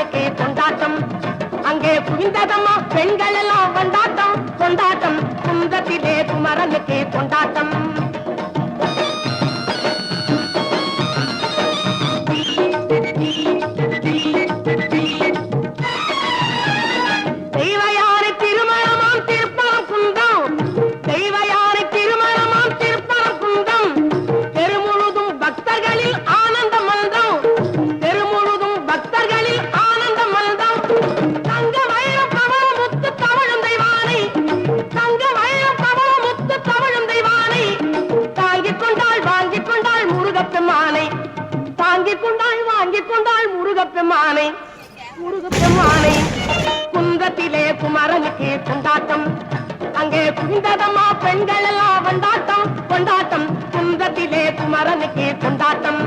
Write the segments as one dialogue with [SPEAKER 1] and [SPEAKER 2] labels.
[SPEAKER 1] குமரனுக்கு கொண்டாட்டம். அங்கே குவிந்ததம்மா பெண்கள் எல்லாம் கொண்டாட்டம் கொண்டாட்டம். குந்தத்திலே குமரனுக்கு கொண்டாட்டம். முருகப்பெருமானை முருகப்பெருமானை குந்தத்திலே குமரனுக்கு கொண்டாட்டம். அங்கே குவிந்ததம்மா பெண்கள் எல்லாம் கொண்டாட்டம் கொண்டாட்டம். குந்தத்திலே குமரனுக்கு கொண்டாட்டம்.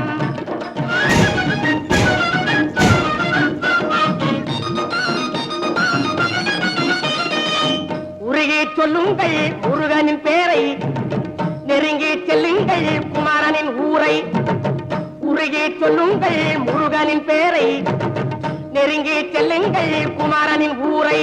[SPEAKER 1] உருகி சொல்லுங்கள் முருகனின் பேரை, நெருங்கி செல்லுங்கள் குமரனின் ஊரை. உருகி சொல்லுங்கள் முருகனின் பேரை, நெருங்கி செல்லுங்கள் குமரனின் ஊரை.